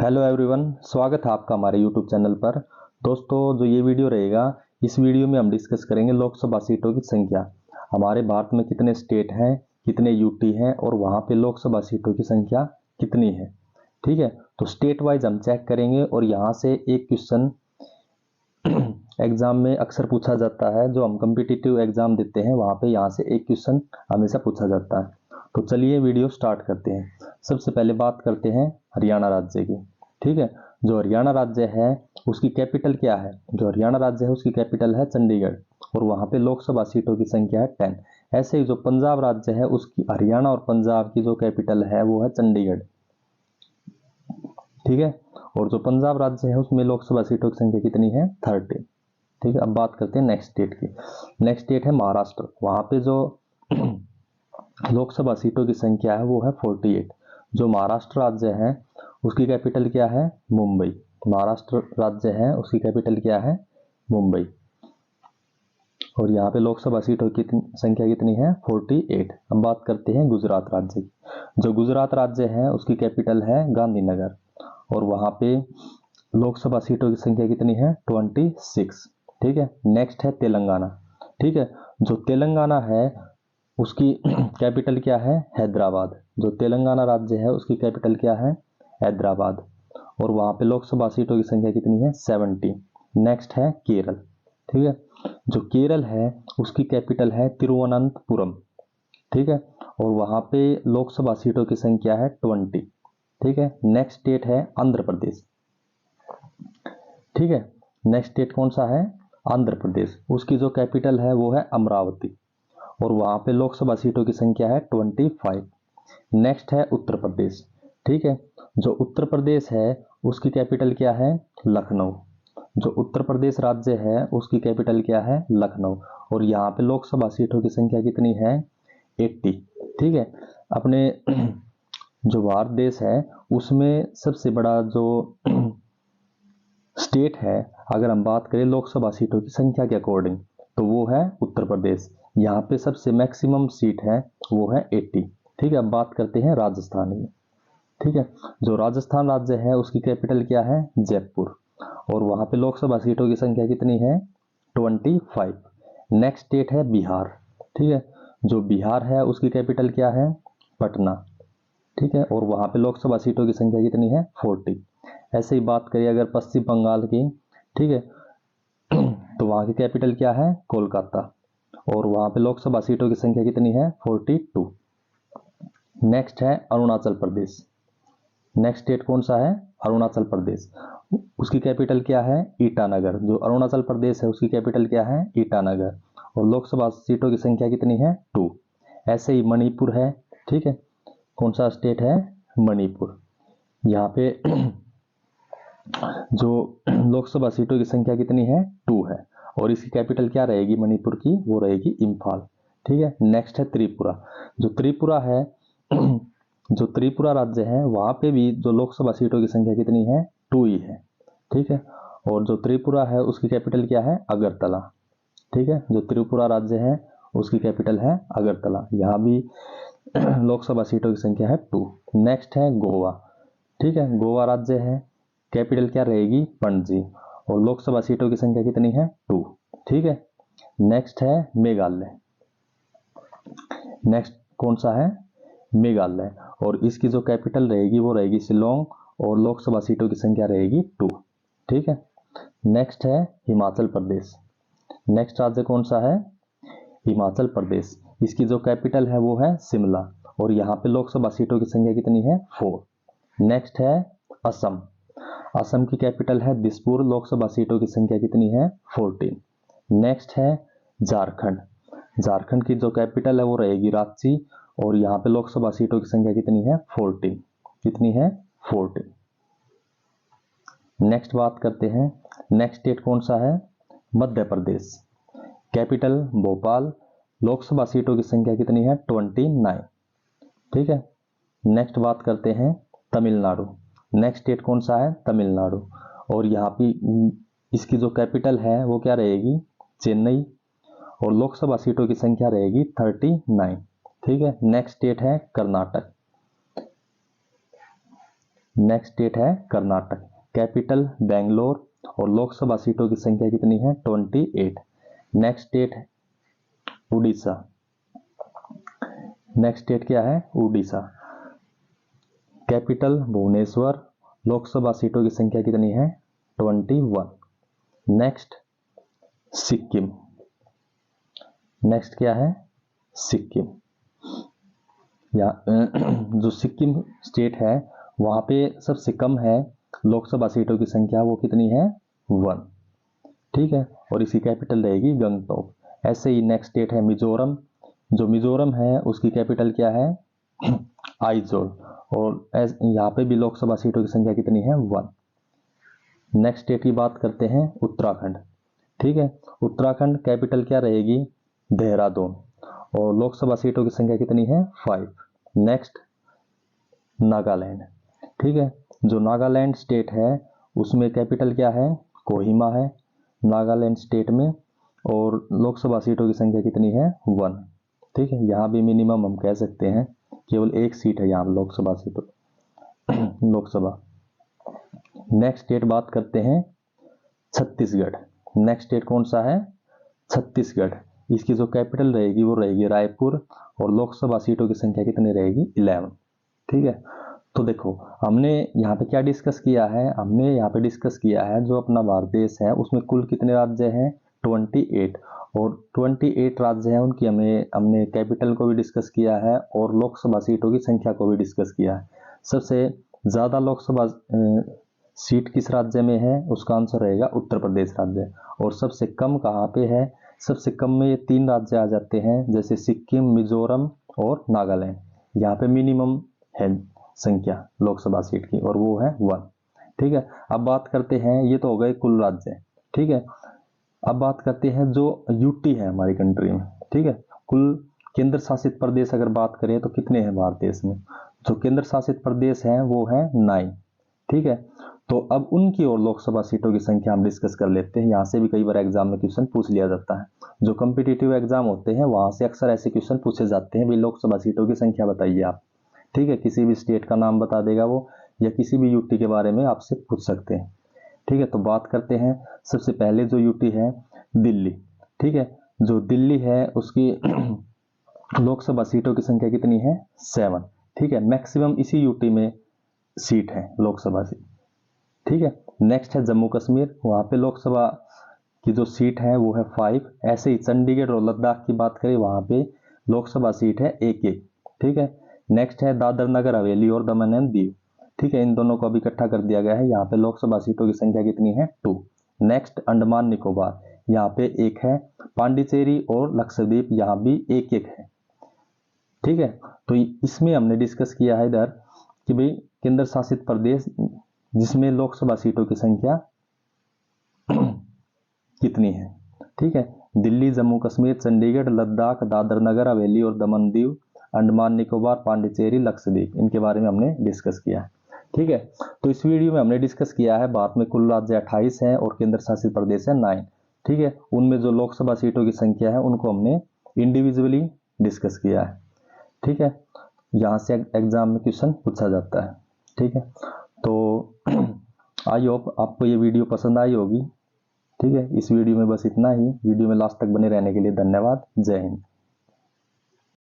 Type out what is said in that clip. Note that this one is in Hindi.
हेलो एवरीवन, स्वागत है आपका हमारे यूट्यूब चैनल पर। दोस्तों, जो ये वीडियो रहेगा, इस वीडियो में हम डिस्कस करेंगे लोकसभा सीटों की संख्या। हमारे भारत में कितने स्टेट हैं, कितने यूटी हैं और वहाँ पे लोकसभा सीटों की संख्या कितनी है। ठीक है, तो स्टेट वाइज हम चेक करेंगे और यहाँ से एक क्वेश्चन एग्जाम में अक्सर पूछा जाता है। जो हम कम्पिटिटिव एग्जाम देते हैं वहाँ पे यहाँ से एक क्वेश्चन हमेशा पूछा जाता है। तो चलिए वीडियो स्टार्ट करते हैं। सबसे पहले बात करते हैं हरियाणा राज्य की। ठीक है, जो हरियाणा राज्य है उसकी कैपिटल क्या है? जो हरियाणा राज्य है उसकी कैपिटल है चंडीगढ़ और वहाँ पे लोकसभा सीटों की संख्या है 10। ऐसे ही जो पंजाब राज्य है उसकी हरियाणा और पंजाब की जो कैपिटल है वो है चंडीगढ़। ठीक है, और जो पंजाब राज्य है उसमें लोकसभा सीटों की संख्या कितनी है? 30। ठीक है, अब बात करते हैं नेक्स्ट स्टेट की। नेक्स्ट स्टेट है महाराष्ट्र। वहाँ पे जो लोकसभा सीटों की संख्या है वो है 48। जो महाराष्ट्र राज्य है उसकी कैपिटल क्या है? मुंबई। महाराष्ट्र राज्य है उसकी कैपिटल क्या है? मुंबई। और यहाँ पे लोकसभा सीटों की संख्या कितनी है? 48। अब बात करते हैं गुजरात राज्य की। जो गुजरात राज्य है उसकी कैपिटल है गांधीनगर और वहाँ पे लोकसभा सीटों की संख्या कितनी है? 26। ठीक है, नेक्स्ट है तेलंगाना। ठीक है, जो तेलंगाना है उसकी कैपिटल क्या है? हैदराबाद। जो तेलंगाना राज्य है उसकी कैपिटल क्या है? हैदराबाद। और वहाँ पे लोकसभा सीटों की संख्या कितनी है? 70। नेक्स्ट है केरल। ठीक है, जो केरल है उसकी कैपिटल है तिरुवनंतपुरम। ठीक है, और वहाँ पे लोकसभा सीटों की संख्या है 20। ठीक है, नेक्स्ट स्टेट है आंध्र प्रदेश। ठीक है, नेक्स्ट स्टेट कौन सा है? आंध्र प्रदेश। उसकी जो कैपिटल है वो है अमरावती और वहाँ पे लोकसभा सीटों की संख्या है 25। नेक्स्ट है उत्तर प्रदेश। ठीक है, जो उत्तर प्रदेश है उसकी कैपिटल क्या है? लखनऊ। जो उत्तर प्रदेश राज्य है उसकी कैपिटल क्या है? लखनऊ। और यहाँ पे लोकसभा सीटों की संख्या कितनी है? 80। ठीक है, अपने जो भारत देश है उसमें सबसे बड़ा जो स्टेट है, अगर हम बात करें लोकसभा सीटों की संख्या के अकॉर्डिंग, तो वो है उत्तर प्रदेश। यहाँ पे सबसे मैक्सिमम सीट है वो है 80। ठीक है, अब बात करते हैं राजस्थान की। ठीक है, जो राजस्थान राज्य है उसकी कैपिटल क्या है? जयपुर और वहाँ पे लोकसभा सीटों की संख्या कितनी है? 25। नेक्स्ट स्टेट है बिहार। ठीक है, जो बिहार है उसकी कैपिटल क्या है? पटना। ठीक है, और वहाँ पे लोकसभा सीटों की संख्या कितनी है? 40। ऐसे ही बात करिए अगर पश्चिम बंगाल की। ठीक है, तो वहाँ की कैपिटल क्या है? कोलकाता और वहाँ पे लोकसभा सीटों की संख्या कितनी है? 42। नेक्स्ट है अरुणाचल प्रदेश। नेक्स्ट स्टेट कौन सा है? अरुणाचल प्रदेश। उसकी कैपिटल क्या है? ईटानगर। जो अरुणाचल प्रदेश है उसकी कैपिटल क्या है? ईटानगर और लोकसभा सीटों की संख्या कितनी है? 2। ऐसे ही मणिपुर है। ठीक है, कौन सा स्टेट है? मणिपुर। यहाँ पे जो लोकसभा सीटों की संख्या कितनी है? 2 है और इसकी कैपिटल क्या रहेगी मणिपुर की? वो रहेगी इम्फाल। ठीक है, नेक्स्ट है त्रिपुरा। जो त्रिपुरा है जो त्रिपुरा राज्य है वहाँ पे भी जो लोकसभा सीटों की संख्या कितनी है? 2 ही है। ठीक है, और जो त्रिपुरा है उसकी कैपिटल क्या है? अगरतला। ठीक है, जो त्रिपुरा राज्य है उसकी कैपिटल है अगरतला। यहाँ भी लोकसभा सीटों की संख्या है 2। नेक्स्ट है गोवा। ठीक है, गोवा राज्य है, कैपिटल क्या रहेगी? पणजी और लोकसभा सीटों की संख्या कितनी है? 2। ठीक है, नेक्स्ट है मेघालय। नेक्स्ट कौन सा है? मेघालय और इसकी जो कैपिटल रहेगी वो रहेगी शिलोंग और लोकसभा सीटों की संख्या रहेगी 2। ठीक है, नेक्स्ट है हिमाचल प्रदेश। नेक्स्ट राज्य कौन सा है? हिमाचल प्रदेश। इसकी जो कैपिटल है वो है शिमला और यहाँ पे लोकसभा सीटों की संख्या कितनी है? 4। नेक्स्ट है असम। असम की कैपिटल है दिसपुर, लोकसभा सीटों की संख्या कितनी है? 14। नेक्स्ट है झारखंड। झारखंड की जो कैपिटल है वो रहेगी रांची और यहाँ पे लोकसभा सीटों की संख्या कितनी है? 14। कितनी है? 14। नेक्स्ट बात करते हैं, नेक्स्ट स्टेट कौन सा है? मध्य प्रदेश। कैपिटल भोपाल, लोकसभा सीटों की संख्या कितनी है? 29। ठीक है, नेक्स्ट बात करते हैं तमिलनाडु। नेक्स्ट स्टेट कौन सा है? तमिलनाडु और यहाँ पे इसकी जो कैपिटल है वो क्या रहेगी? चेन्नई और लोकसभा सीटों की संख्या रहेगी 39। ठीक है, नेक्स्ट स्टेट है कर्नाटक। नेक्स्ट स्टेट है कर्नाटक, कैपिटल बेंगलोर और लोकसभा सीटों की संख्या कितनी है 28। नेक्स्ट स्टेट है उड़ीसा, नेक्स्ट स्टेट क्या है उड़ीसा, कैपिटल भुवनेश्वर, लोकसभा सीटों की संख्या कितनी है 21। नेक्स्ट सिक्किम, नेक्स्ट क्या है सिक्किम, या जो सिक्किम स्टेट है वहां पे सबसे कम है लोकसभा सीटों की संख्या, वो कितनी है 1, ठीक है, और इसकी कैपिटल रहेगी गंगटोक। ऐसे ही नेक्स्ट स्टेट है मिजोरम, जो मिजोरम है उसकी कैपिटल क्या है आइजोल, और यहाँ पे भी लोकसभा सीटों की संख्या कितनी है 1। नेक्स्ट स्टेट की बात करते हैं उत्तराखंड, ठीक है, उत्तराखंड कैपिटल क्या रहेगी देहरादून, और लोकसभा सीटों की संख्या कितनी है 5। नेक्स्ट नागालैंड, ठीक है, जो नागालैंड स्टेट है उसमें कैपिटल क्या है कोहिमा है नागालैंड स्टेट में, और लोकसभा सीटों की संख्या कितनी है 1, ठीक है, यहाँ भी मिनिमम हम कह सकते हैं केवल एक सीट है यहाँ लोकसभा सीटों लोकसभा। नेक्स्ट स्टेट बात करते हैं छत्तीसगढ़, नेक्स्ट स्टेट कौन सा है छत्तीसगढ़, इसकी जो कैपिटल रहेगी वो रहेगी रायपुर, और लोकसभा सीटों की संख्या कितनी रहेगी 11, ठीक है। तो देखो हमने यहाँ पे क्या डिस्कस किया है, हमने यहाँ पे डिस्कस किया है जो अपना भारत देश है उसमें कुल कितने राज्य हैं 28, और 28 राज्य हैं उनकी हमने कैपिटल को भी डिस्कस किया है और लोकसभा सीटों की संख्या को भी डिस्कस किया है। सबसे ज़्यादा लोकसभा सीट किस राज्य में है, उसका आंसर रहेगा उत्तर प्रदेश राज्य, और सबसे कम कहाँ पे है, सबसे कम में ये 3 राज्य आ जाते हैं, जैसे सिक्किम, मिजोरम और नागालैंड, यहाँ पे मिनिमम है संख्या लोकसभा सीट की और वो है 1, ठीक है। अब बात करते हैं, ये तो हो गए कुल राज्य, ठीक है, अब बात करते हैं जो यूटी है हमारी कंट्री में, ठीक है, कुल केंद्र शासित प्रदेश अगर बात करें तो कितने हैं भारत देश में, जो केंद्र शासित प्रदेश हैं वो है 9, ठीक है। तो अब उनकी और लोकसभा सीटों की संख्या हम डिस्कस कर लेते हैं, यहाँ से भी कई बार एग्जाम में क्वेश्चन पूछ लिया जाता है, जो कॉम्पिटिटिव एग्जाम होते हैं वहां से अक्सर ऐसे क्वेश्चन पूछे जाते हैं, भाई लोकसभा सीटों की संख्या बताइए आप, ठीक है, किसी भी स्टेट का नाम बता देगा वो, या किसी भी यूटी के बारे में आपसे पूछ सकते हैं, ठीक है। तो बात करते हैं सबसे पहले जो यूटी है दिल्ली, ठीक है, जो दिल्ली है उसकी लोकसभा सीटों की संख्या कितनी है 7, ठीक है, मैक्सिमम इसी यूटी में सीट है लोकसभा सीट, ठीक है। नेक्स्ट है जम्मू कश्मीर, वहां पे लोकसभा की जो सीट है वो है 5। ऐसे ही चंडीगढ़ और लद्दाख की बात करें वहां पे लोकसभा सीट है 1-1, ठीक है। नेक्स्ट है दादर नगर हवेली और दमन एंड दीव, ठीक है, इन दोनों को अभी इकट्ठा कर दिया गया है, यहाँ पे लोकसभा सीटों की संख्या कितनी है 2। नेक्स्ट अंडमान निकोबार, यहाँ पे 1 है, पांडिचेरी और लक्षद्वीप यहाँ भी 1-1 है, ठीक है। तो इसमें हमने डिस्कस किया है इधर कि भाई केंद्र शासित प्रदेश जिसमें लोकसभा सीटों की संख्या कितनी है, ठीक है, दिल्ली, जम्मू कश्मीर, चंडीगढ़, लद्दाख, दादर नगर हवेली और दमन दीव, अंडमान निकोबार, पांडिचेरी, लक्षद्वीप, इनके बारे में हमने डिस्कस किया है, ठीक है। तो इस वीडियो में हमने डिस्कस किया है भारत में कुल राज्य 28 हैं और केंद्र शासित प्रदेश है 9, ठीक है, उनमें जो लोकसभा सीटों की संख्या है उनको हमने इंडिविजुअली डिस्कस किया है, ठीक है, यहाँ से एग्जाम में क्वेश्चन पूछा जाता है, ठीक है। तो आई होप आपको ये वीडियो पसंद आई होगी, ठीक है। इस वीडियो में बस इतना ही, वीडियो में लास्ट तक बने रहने के लिए धन्यवाद, जय हिंद।